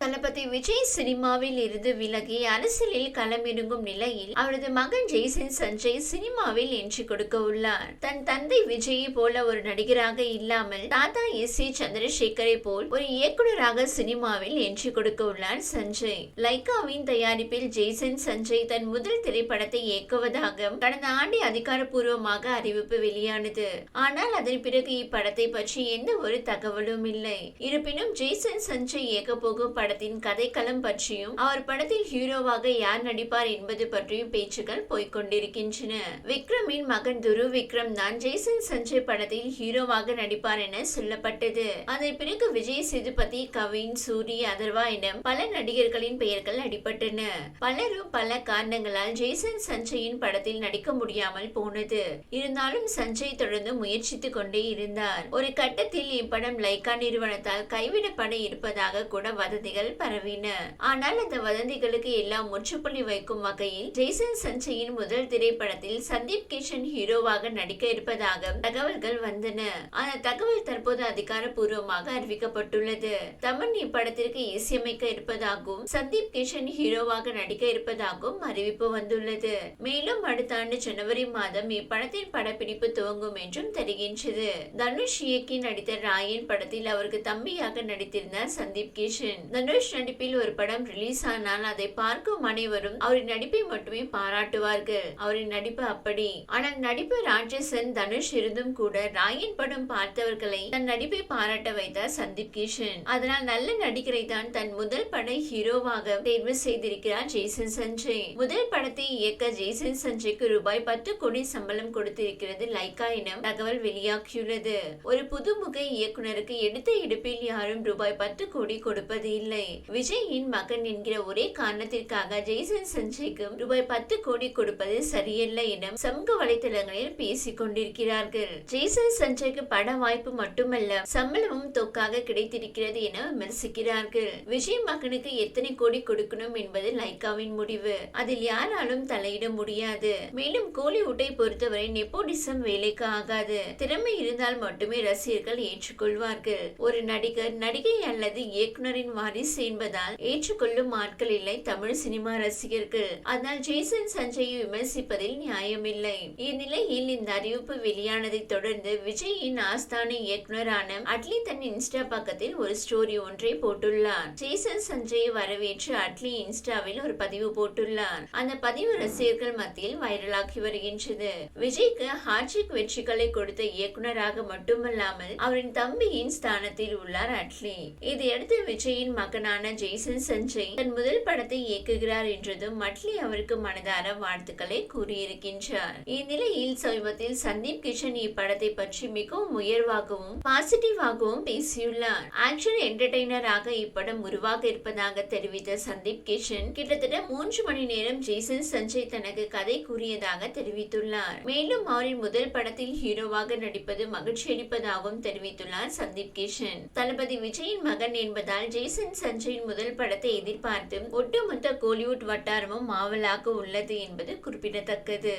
தளபதி விஜய் சினிமாவில் இருந்து விலகி அரசியலில் களமிறங்கும் நிலையில் அவரது மகன் ஜெய்சன் சஞ்சய் சினிமாவில் என்ட்ரி கொடுக்க உள்ளார். தன் தந்தை விஜயை போல ஒரு நடிகராக இல்லாமல் தாத்தா எஸ்.ஏ. சந்திரசேகரை போல் ஒரு இயக்குநராக சினிமாவில் என்ட்ரி கொடுக்க உள்ளார் சஞ்சய். லைகாவின் தயாரிப்பில் ஜெய்சன் சஞ்சய் தன் முதல் திரைப்படத்தை இயக்குவதாக கடந்த ஆண்டு அதிகாரப்பூர்வமாக அறிவிப்பு வெளியானது. ஆனால் அதன் பிறகு இப்படத்தை பற்றி எந்த ஒரு தகவலும் இல்லை. இருப்பினும் ஜெய்சன் சஞ்சய் இயக்க போகும் படத்தின் கதைக்களம் பற்றியும் அவர் படத்தில் ஹீரோவாக யார் நடிப்பார் என்பது பற்றியும் பேச்சுக்கள் போய்கொண்டிருக்கின்றன. விக்ரமின் மகன் துருவ் விக்ரம் தான் ஜெய்சன் சஞ்சய் படத்தில் ஹீரோவாக நடிப்பார் என சொல்லப்பட்டது. அதன் பிறகு விஜய் சேதுபதி, கவின், சூரி, அதர்வா என பல நடிகர்களின் பெயர்கள் அடிபட்டன. பலரும் பல காரணங்களால் ஜெய்சன் சஞ்சயின் படத்தில் நடிக்க முடியாமல் போனது. இருந்தாலும் சஞ்சய் தொடர்ந்து முயற்சித்துக் கொண்டே இருந்தார். ஒரு கட்டத்தில் இப்படம் லைகா நிறுவனத்தால் கைவிடப்பட இருப்பதாக கூட வதந்திகள் பரவின. ஆனால் அந்த வதந்திகளுக்கு எல்லாம் முற்றுப்புள்ளி வைக்கும் வகையில் ஜெய்சன் சஞ்சயின் முதல் திரைப்படத்தில் சந்தீப் கிஷன் ஹீரோவாக நடிக்க இருப்பதாக தகவல்கள் வந்தன. அந்த தகவல் தற்போது அதிகாரப்பூர்வமாக அறிவிக்கப்பட்டுள்ளது. தமன் இப்படத்திற்கு இசையமைக்க இருப்பதாகவும் சந்தீப் கிஷன் ஹீரோவாக நடிக்க இருப்பதாகவும் அறிவிப்பு வந்துள்ளது. மேலும் அடுத்த ஆண்டு ஜனவரி மாதம் இப்படத்தின் படப்பிடிப்பு துவங்கும் என்றும் தெரிகின்றது. தனுஷ் இயக்கி நடித்த ராயன் படத்தில் அவருக்கு தம்பியாக நடித்திருந்தார் சந்தீப் கிஷன். தனுஷ் நடிப்பில் ஒரு படம் ரிலீஸ் ஆனால் அதை பார்க்கும் அனைவரும் அவரின் நடிப்பை மட்டுமே பாராட்டுவார்கள். அவரின் நடிப்பு அப்படி. ஆனால் நடிப்பு ராட்சசன் தனுஷ் இருந்தும் கூட ராயன் படம் பார்த்தவர்களை தன் நடிப்பை பாராட்ட வைத்தார் சந்தீப் கிஷன். அதனால் நல்ல நடிகரை தான் தன் முதல் பட ஹீரோவாக தேர்வு செய்திருக்கிறார் ஜெய்சன் சஞ்சய். முதல் படத்தை இயக்க ஜெய்சன் சஞ்சய்க்கு ரூபாய் 10 கோடி சம்பளம் கொடுத்திருக்கிறது லைகா என தகவல் வெளியாகியுள்ளது. ஒரு புதுமுக இயக்குனருக்கு எடுத்த எடுப்பில் யாரும் ரூபாய் 10 கோடி கொடுப்பது இல்லை. விஜயின் மகன் என்கிற ஒரே காரணத்திற்காக ஜெய்சன் சஞ்சய்க்கு ரூபாய் 10 கோடி கொடுப்பது சரியல்ல என சமூக வலைதளங்களில் பேசிக் கொண்டிருக்கிறார்கள். ஜெய்சன் சஞ்சய்க்கு பட வாய்ப்பு மட்டுமல்ல சம்பளமும் தொக்காக கிடைத்திருக்கிறது என விமர்சிக்கிறார்கள். விஜய் மகனுக்கு எத்தனை கோடி கொடுக்கணும் என்பது லைகாவின் முடிவு. அதில் யாராலும் தலையிட முடியாது. மேலும் கோலிவுட்டை பொறுத்தவரை நெப்போடிசம் வேலைக்கு ஆகாது. திறமை இருந்தால் மட்டுமே ரசிகர்கள் ஏற்றுக்கொள்வார்கள். ஒரு நடிகர், நடிகை அல்லது இயக்குனரின் வாரிசு என்பதால் ஏற்றுக்கொள்ளும் ஆட்கள் இல்லை தமிழ் சினிமா ரசிகர்கள். அதனால் ஜெய்சன் சஞ்சயை விமர்சிப்பதில் நியாயமில்லை. இந்நிலையில் இந்த அறிவிப்பு வெளியானதை தொடர்ந்து விஜயின் ஆஸ்தான இயக்குனரான அட்லி தன் இன்ஸ்டா பக்கத்தில் ஒரு ஸ்டோரி ஒன்றை போட்டுள்ளார். ஜெய்சன் சஞ்சயை வரவேற்று அட்லி இன்ஸ்டாவில் ஒரு பதிவு போட்டுள்ளார். அந்த பதிவு ரசிகர்கள் மத்தியில் வைரலாகி வருகின்றது. விஜய்க்கு ஹாட்ரிக் வெற்றிகளை கொடுத்த இயக்குனராக மட்டுமல்லாமல் அவரின் தம்பியின் ஸ்தானத்தில் உள்ளார் அட்லி. இதையடுத்து விஜயின் மகனான ஜெய்சன் சஞ்சய் தன் முதல் படத்தை இயக்குகிறார் என்றதும் அட்லி அவருக்கு மனதார வாழ்த்துக்களை கூறியிருக்கின்றார். இந்நிலையில் சமீபத்தில் சந்தீப் கிஷன் இப்படத்தை பற்றி மிகவும் உயர்வாகவும் பாசிட்டிவாகவும் பேசியுள்ளார். ஆக்ஷன் என்டர்டெய்னராக இப்படம் உருவாக இருப்பதாக தெரிவித்த சந்தீப் கிஷன் கிட்டத்தட்ட 3 மணி நேரம் ஜெய்சன் சஞ்சய் தனக்கு கதை கூறியதாக தெரிவித்துள்ளார். மேலும் அவரின் முதல் படத்தில் ஹீரோவாக நடிப்பது மகிழ்ச்சி அளிப்பதாகவும் தெரிவித்துள்ளார் சந்தீப் கிஷன். தளபதி விஜயின் மகன் என்பதால் ஜெய்சன் சஞ்சயின் முதல் படத்தை எதிர்பார்த்து ஒட்டுமொத்த கோலிவுட் வட்டாரமும் ஆவலாக உள்ளது என்பது குறிப்பிடத்தக்கது.